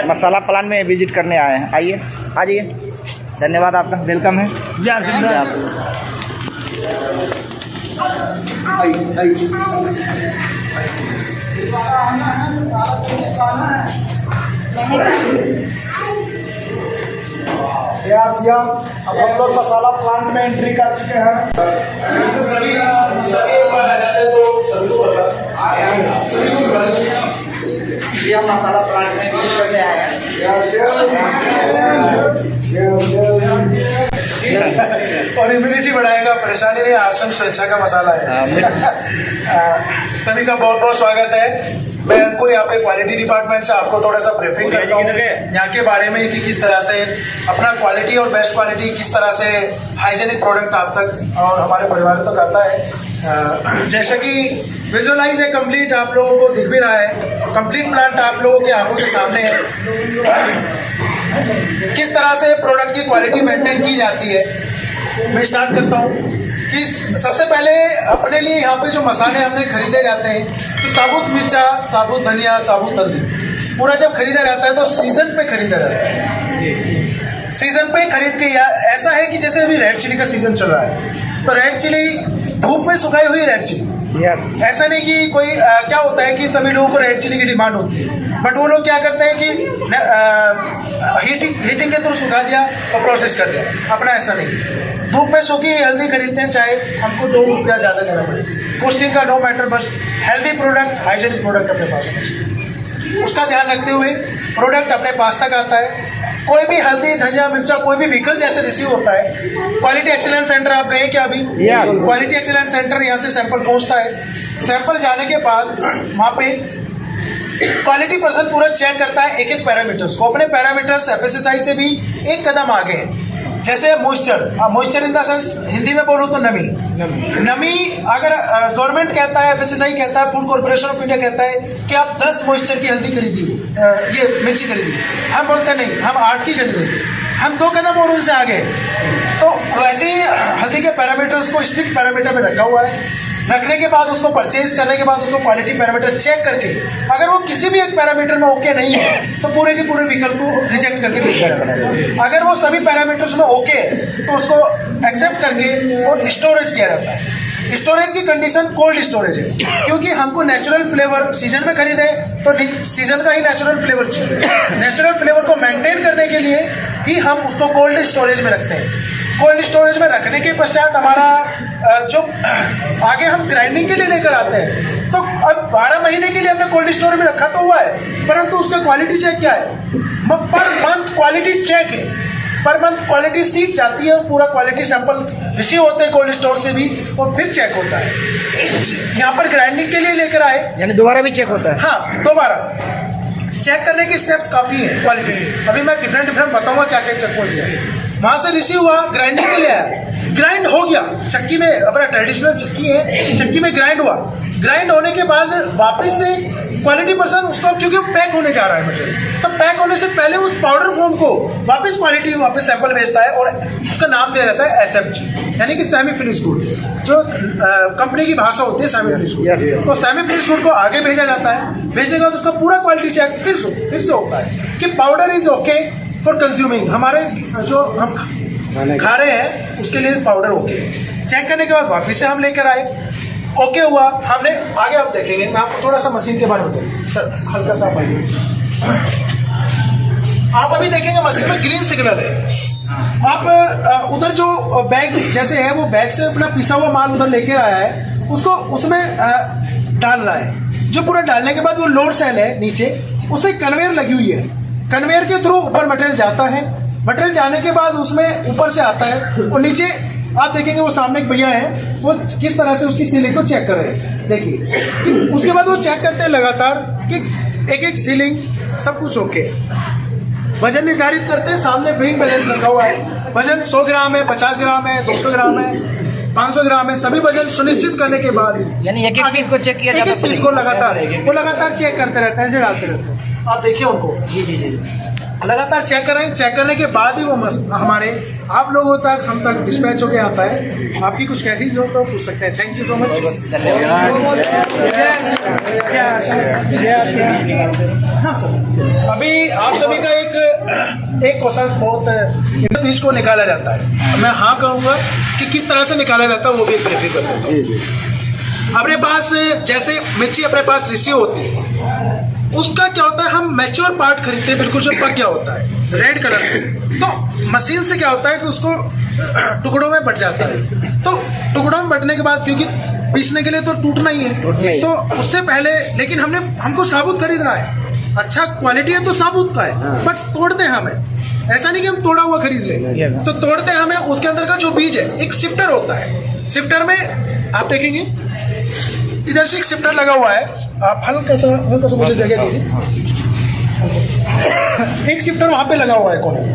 मसाला plant में visit करने आए हैं। आइए, आ जाइए। धन्यवाद, आपका वेलकम है। अब हम लोग मसाला प्लांट में एंट्री कर चुके हैं। सभी एक बार आ जाते तो सभी को पता ये हम मसाला प्लांट में विजिट करने आए हैं। और इम्यूनिटी बढ़ाएगा, परेशानी नहीं, आसन स्वेच्छा का मसाला है। सभी का बहुत बहुत स्वागत है। मैं अंकुर यहाँ पे क्वालिटी डिपार्टमेंट से आपको थोड़ा सा ब्रीफिंग करता हूँ यहाँ के बारे में कि किस तरह से अपना क्वालिटी और बेस्ट क्वालिटी किस तरह से हाइजेनिक प्रोडक्ट आप तक और हमारे परिवार तक आता है। जैसा कि विजुअलाइज है कंप्लीट, आप लोगों को दिख भी रहा है, कंप्लीट प्लांट आप लोगों की आंखों के सामने है। किस तरह से प्रोडक्ट की क्वालिटी मेंटेन की जाती है, मैं स्टार्ट करता हूँ कि सबसे पहले अपने लिए यहाँ पे जो मसाले हमने खरीदे जाते हैं, तो साबुत मिर्चा, साबुत धनिया, साबुत हल्दी पूरा जब खरीदा जाता है तो सीजन पे खरीदा जाता है। सीजन पे खरीद के, या ऐसा है कि जैसे अभी रेड चिली का सीजन चल रहा है तो रेड चिली धूप में सुखाई हुई रेड चिली, ऐसा नहीं कि कोई क्या होता है कि सभी लोगों को रेड चिली की डिमांड होती है, बट वो लोग क्या करते हैं कि हीटिंग के थ्रू सुखा दिया और प्रोसेस कर दिया। अपना ऐसा नहीं, धूप में सूखी हल्दी खरीदते हैं, चाहे हमको 2 रुपया ज़्यादा देना पड़े, कॉस्टिंग का नो मैटर, बस हेल्दी प्रोडक्ट, हाइजेनिक प्रोडक्ट अपने पास है। उसका ध्यान रखते हुए प्रोडक्ट अपने पास तक आता है। कोई भी हल्दी, धनिया, मिर्चा, कोई भी व्हीकल जैसे रिसीव होता है, क्वालिटी एक्सीलेंस सेंटर आप गए क्या अभी? क्वालिटी एक्सीलेंस सेंटर यहाँ से सैंपल पहुँचता है। सैंपल जाने के बाद वहाँ पे क्वालिटी पर्सन पूरा चेक करता है एक एक पैरामीटर्स को। अपने पैरामीटर्स एफएसएसआई से भी एक कदम आगे हैं। जैसे moisture in the sense, Hindi में बोलूँ तो नमी अगर गवर्नमेंट कहता है, एफएसएसआई कहता है, फूड कॉर्पोरेशन ऑफ इंडिया कहता है कि आप 10 मॉइस्चर की हल्दी खरीदिए, ये मिर्ची खरीदिए, हम बोलते नहीं, हम 8 की खरीदेंगे, हम 2 कदम और उनसे आगे। तो वैसे ही हल्दी के पैरामीटर्स को स्ट्रिक्ट पैरामीटर में रखा हुआ है। रखने के बाद उसको परचेज करने के बाद उसको क्वालिटी पैरामीटर चेक करके अगर वो किसी भी एक पैरामीटर में ओके नहीं है तो पूरे के पूरे विकल्प को रिजेक्ट करके भेजा जाता है। अगर वो सभी पैरामीटर्स में ओके है तो उसको एक्सेप्ट करके और स्टोरेज किया जाता है। स्टोरेज की कंडीशन कोल्ड स्टोरेज है, क्योंकि हमको नेचुरल फ्लेवर सीजन में खरीदे तो सीजन का ही नेचुरल फ्लेवर चाहिए। नेचुरल फ्लेवर को मेंटेन करने के लिए ही हम उसको कोल्ड स्टोरेज में रखते हैं। कोल्ड स्टोरेज में रखने के पश्चात हमारा जो आगे हम ग्राइंडिंग के लिए लेकर आते हैं, तो अब 12 महीने के लिए हमने कोल्ड स्टोरेज में रखा तो हुआ है, परंतु उसका क्वालिटी चेक क्या है? पर मंथ क्वालिटी चेक है, पर मंथ क्वालिटी सीट जाती है और पूरा क्वालिटी सैंपल रिसीव होते हैं कोल्ड स्टोर से भी और फिर चेक होता है। यहाँ पर ग्राइंडिंग के लिए लेकर आए, यानी दोबारा भी चेक होता है? हाँ, दोबारा चेक करने के स्टेप्स काफ़ी हैं क्वालिटी। अभी मैं डिफरेंट बताऊंगा क्या क्या चेक पॉइंट्स है। वहाँ से रिसीव हुआ, ग्राइंडिंग के लिए आया, ग्राइंड हो गया चक्की में, अपना ट्रेडिशनल चक्की है, चक्की में ग्राइंड हुआ। ग्राइंड होने के बाद वापस से क्वालिटी पर्सन उसको, क्योंकि पैक होने जा रहा है मटेरियल, तो पैक होने से पहले उस पाउडर फॉर्म को वापस सैंपल भेजता है और उसका नाम दिया जाता है एसएफजी, यानी कि सेमी फिनिश गुड, जो कंपनी की भाषा होती है सेमी फिनिश गुड। तो सेमी फिनिश गुड को आगे भेजा जाता है। भेजने के बाद उसका पूरा क्वालिटी चेक फिर से होता है कि powder is okay for consuming, हमारे जो हम खा रहे हैं उसके लिए पाउडर ओके। चेक करने के बाद वापस से हम लेकर आए, ओके हुआ, हमने आगे आप देखेंगे, मैं आपको थोड़ा सा मशीन के बारे में बताऊँ सर, हल्का सा आप अभी देखेंगे मशीन में ग्रीन सिग्नल है। आप उधर जो बैग जैसे है वो बैग से अपना पिसा हुआ माल उधर लेकर आया है, उसको उसमें डाल रहा है। जो पूरा डालने के बाद वो लोड सेल है नीचे, उसे कन्वेयर लगी हुई है, कन्वेयर के थ्रू ऊपर मटेरियल जाता है। मटेरियल जाने के बाद उसमें ऊपर से आता है और नीचे आप देखेंगे वो सामने एक भैया है, वो किस तरह से उसकी सीलिंग को चेक कर रहे हैं। देखिए उसके बाद वो चेक करते हैं लगातार कि एक एक सीलिंग सब कुछ ओके। वजन निर्धारित करते हैं, सामने वेइंग बैलेंस रखा हुआ है, वजन 100 ग्राम है, 50 ग्राम है, 200 ग्राम है, 500 ग्राम है, सभी वजन सुनिश्चित करने के बाद यानी एक पीस को चेक किया जाता है। इसको लगातार चेक करते रहते हैं, ऐसे डालते रहते हैं। आप देखिए उनको, जी लगातार चेक कर रहे हैं। चेक करने के बाद ही वो हमारे आप लोगों तक हम तक डिस्पैच होके आता है। आपकी कुछ क्वेरीज हो तो पूछ सकते हैं। Thank you so much. हाँ सर, अभी आप सभी का एक क्वेश्चन बहुत बीज को निकाला जाता है, मैं हाँ कहूँगा कि किस तरह से निकाला जाता है वो भी एक ब्रीफिंग कर देता हूँ। अपने पास जैसे मिर्ची अपने पास रिसीव होती है, उसका क्या होता है, हम मैच्योर पार्ट खरीदते हैं बिल्कुल जो पक गया होता है रेड कलर में, तो मशीन से क्या होता है कि उसको टुकड़ों में बट जाता है। तो टुकड़ों में बटने के बाद क्योंकि पीसने के लिए तो टूटना ही है, तो उससे पहले लेकिन हमको साबुत खरीदना है, अच्छा क्वालिटी है तो साबुत का है, बट तोड़ते हैं हमें, ऐसा नहीं कि हम तोड़ा हुआ खरीद लें, तो तोड़ते हैं हमें उसके अंदर का जो बीज है, एक शिफ्टर होता है। शिफ्टर में आप देखेंगे इधर से एक शिफ्टर लगा हुआ है, आप हल्का सा मुझे जगह दीजिए, एक शिफ्टर वहां पे लगा हुआ है कोने में।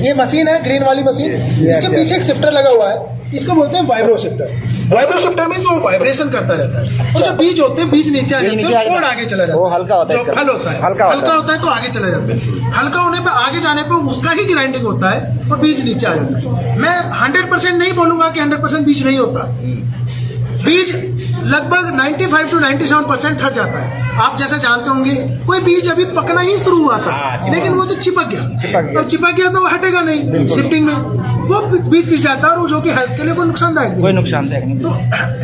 ये मशीन है ग्रीन वाली मशीन, इसके पीछे एक शिफ्टर लगा हुआ है, इसको बोलते हैं वाइब्रो शिफ्टर। वाइब्रो शिफ्टर में वो वाइब्रेशन करता रहता है, और जो बीज होते हैं बीज नीचे आ जाते हैं और आगे चला जाता है, वो हल्का होता है, फल होता है हल्का होता है तो आगे चला जाता है, हल्का होने पे आगे जाने पे उसका ही ग्राइंडिंग होता है और बीज नीचे आ जाता है। मैं 100% नहीं बोलूंगा कि 100% बीज नहीं होता, बीज लगभग 95 to 97% हट जाता है। आप जैसे जानते होंगे कोई बीज अभी पकना ही शुरू हुआ था, लेकिन वो तो चिपक गया, अब चिपक गया तो वो हटेगा नहीं, शिफ्टिंग में वो बीज पिस जाता है, और जो कि हेल्थ के लिए कोई नुकसानदायक नहीं। तो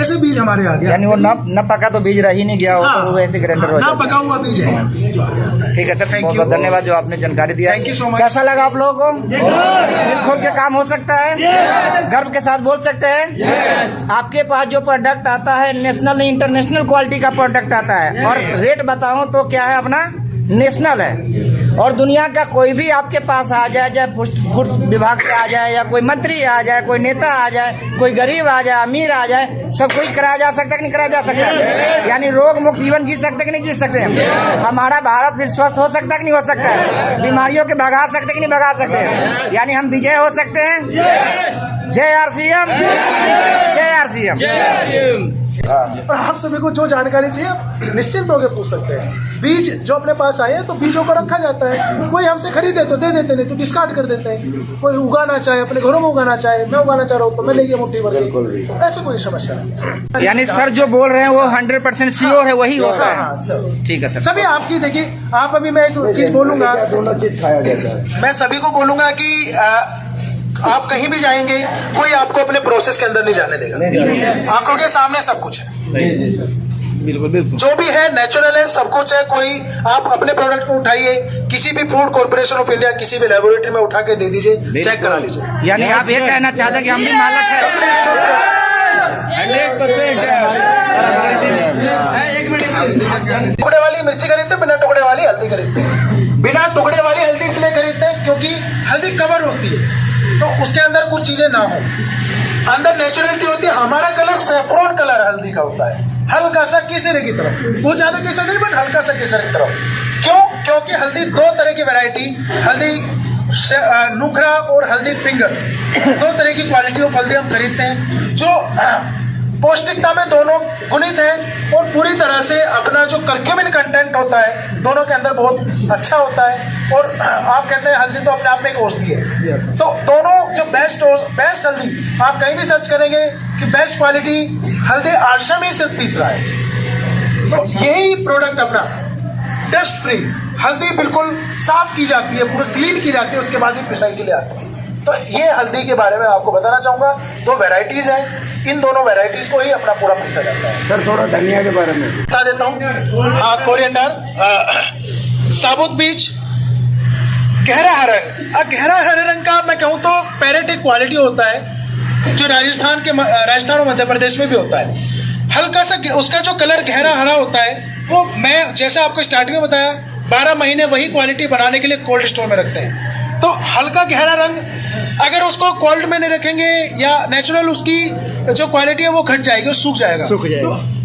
ऐसे बीज हमारे आ गया, यानी वो न पका तो बीज रह ही नहीं गया हो, तो वो ऐसे ग्राइंडर हो ना पका हुआ बीज है। ठीक है सर, बहुत बहुत धन्यवाद जो आपने जानकारी दिया। Thank you so much. कैसा लगा आप लोगों को? दिल खोल के काम हो सकता है, गर्व के साथ बोल सकते हैं। आपके पास जो प्रोडक्ट आता है नेशनल इंटरनेशनल क्वालिटी का प्रोडक्ट आता है, और रेट बताऊं तो क्या है अपना नेशनल है, और दुनिया का कोई भी आपके पास आ जाए, चाहे फूड विभाग से आ जाए या कोई मंत्री आ जाए, कोई नेता आ जाए, कोई गरीब आ जाए, अमीर आ जाए, सब कुछ कराया जा सकता है कि नहीं कराया जा सकता है? यानी रोग मुक्त जीवन जी सकते कि नहीं जी सकते? हमारा भारत फिर स्वस्थ हो सकता है कि नहीं हो सकता है? बीमारियों के भगा सकते कि नहीं भगा सकते? यानी हम विजय हो सकते हैं। जय आरसीएम, जय आरसीएम। और आप सभी को जो जानकारी चाहिए आप निश्चिंत होकर पूछ सकते हैं। बीज जो अपने पास आए तो बीजों को रखा जाता है, कोई हमसे खरीदे तो दे देते, नहीं तो डिस्कार्ड कर देते हैं। कोई उगाना चाहे अपने घरों में उगाना चाहे, मैं उगाना चाह रहा हूँ तो मैं ले गया मुट्ठी भर के, ऐसे कोई समस्या नहीं। यानी सर जो बोल रहे हैं वो 100% श्योर है, वही होता है। ठीक है सर। सभी आपकी देखिए, आप अभी मैं एक चीज बोलूंगा, दोनों चीज खाया जाता है। मैं सभी को बोलूंगा कि आप कहीं भी जाएंगे कोई आपको अपने प्रोसेस के अंदर नहीं जाने देगा, आंखों के सामने सब कुछ है, बिल्कुल बिल्कुल जो भी है नेचुरल है, सब कुछ है। कोई आप अपने प्रोडक्ट को उठाइए, किसी भी फूड कॉर्पोरेशन ऑफ इंडिया किसी भी लेबोरेटरी में उठा के दे दीजिए, चेक करा लीजिए। यानी आप ये कहना चाहते हैं कि हम भी मालक है? टुकड़े वाली मिर्ची खरीदते, बिना टुकड़े वाली हल्दी खरीदते। बिना टुकड़े वाली हल्दी इसलिए खरीदते हैं क्योंकि हल्दी कवर होती है, तो उसके अंदर कुछ चीजें ना हो, अंदर नेचुरलिटी होती है। हमारा कलर सैफरॉन कलर हल्दी का होता है, हल्का सा केसरी की तरफ, बहुत ज्यादा केसर नहीं बट हल्का सा केसर की तरफ। क्यों? क्योंकि हल्दी दो तरह की वैरायटी, हल्दी नुकरा और हल्दी फिंगर, दो तरह की क्वालिटी ऑफ हल्दी हम खरीदते हैं, जो पौष्टिकता में दोनों गुणित है, और पूरी तरह से अपना जो करक्यूमिन कंटेंट होता है दोनों के अंदर बहुत अच्छा होता है। और आप कहते हैं हल्दी तो अपने आप में एक औषधि है, तो दोनों जो बेस्ट हल्दी आप कहीं भी सर्च करेंगे कि बेस्ट क्वालिटी हल्दी आश्रम ही सिर्फ पीस रहा है। तो यही प्रोडक्ट अपना डस्ट फ्री हल्दी बिल्कुल साफ की जाती है, पूरी क्लीन की जाती है, उसके बाद ही पिसाई के लिए आती है। तो ये हल्दी के बारे में आपको बताना चाहूंगा, दो वेराइटीज हैं, इन दोनों वेराइटीज को ही अपना पूरा पीसा जाता है। सर थोड़ा धनिया के बारे में बता देता हूँ। हाँ, कोरिएंडर, साबुत बीज, गहरा हरा रंग। गहरा हरे रंग का मैं कहूँ तो पैरेट एक क्वालिटी होता है जो राजस्थान और मध्य प्रदेश में भी होता है। हल्का सा उसका जो कलर गहरा हरा होता है, वो मैं जैसा आपको स्टार्टिंग में बताया 12 महीने वही क्वालिटी बनाने के लिए कोल्ड स्टोर में रखते हैं। तो हल्का गहरा रंग अगर उसको कोल्ड में नहीं रखेंगे या नेचुरल उसकी जो क्वालिटी है वो घट जाएगी, सूख जाएगा। तो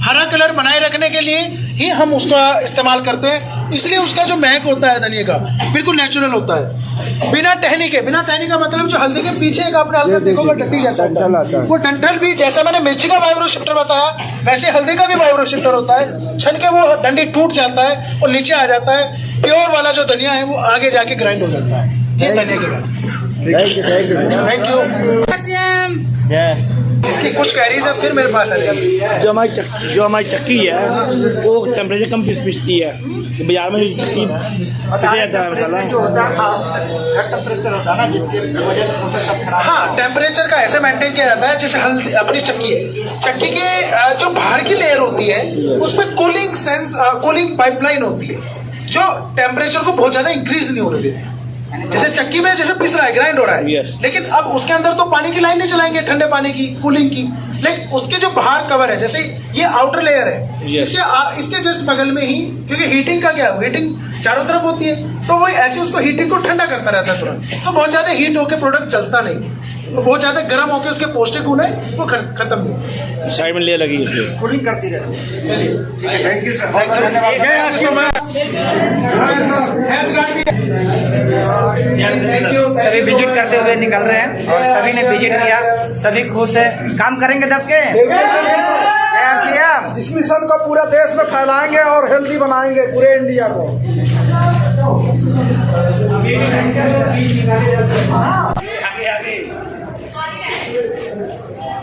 हरा कलर बनाए रखने के लिए ही हम उसका इस्तेमाल करते हैं, इसलिए उसका जो महक होता है धनिया का बिल्कुल नेचुरल होता है, बिना टहनी के। बिना टहनी का मतलब जो हल्दी के पीछे एक आपने हल्का देखोगे डंडी जैसा होता है, वो डंठल भी जैसा मैंने मिर्ची का वाइब्रो शिफ्टर बताया वैसे हल्दी का भी वाइब्रो शिफ्टर होता है। छन के वो डंडी टूट जाता है और नीचे आ जाता है, प्योर वाला जो धनिया है वो आगे जाके ग्राइंड हो जाता है। ये धनिया के बाद thank you thank you. Thank you. इसकी कुछ क्वेरीज है फिर मेरे पास आ जाएगी। जो हमारी चक्की है वो टेम्परेचर कम पिसती है। बाजार में जो चक्की पिसा जाता है मसाला, जो होता है टेम्परेचर होता है ना, जिसकी वजह से प्रोसेस सब खराब हाँ, टेम्परेचर का ऐसे मेंटेन किया जाता है जैसे हल्दी अपनी चक्की है, चक्की के जो बाहर की लेयर होती है उसमें कूलिंग पाइपलाइन होती है जो टेम्परेचर को बहुत ज्यादा इंक्रीज नहीं होने देती। जैसे चक्की में जैसे पिस रहा है, ग्राइंड हो रहा है, Yes. लेकिन अब उसके अंदर तो पानी की लाइन नहीं चलाएंगे, ठंडे पानी की कूलिंग की, लेकिन उसके जो बाहर कवर है, जैसे ये आउटर लेयर है, Yes. इसके जस्ट बगल में ही, क्योंकि हीटिंग का क्या है, हीटिंग चारों तरफ होती है, तो वो ऐसे उसको हीटिंग को ठंडा करता रहता है तुरंत, तो बहुत ज्यादा हीट होकर प्रोडक्ट चलता नहीं, तो बहुत ज्यादा गर्म होकर उसके पौष्टिक गुण है वो खत्म नहीं। साइड में ले लगी उसके। कूलिंग करती रहती है। थैंक यू सर, बहुत धन्यवाद। सभी विजिट करते हुए निकल रहे हैं और सभी ने विजिट किया, सभी खुश है। काम करेंगे दब के इस मिशन को पूरे देश में फैलाएंगे और हेल्दी बनाएंगे पूरे इंडिया को।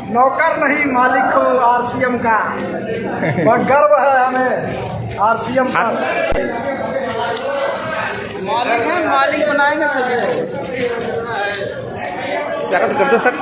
नौकर नहीं मालिक हूँ आरसीएम का, बहुत गर्व है हमें आरसीएम का। कर दो सर।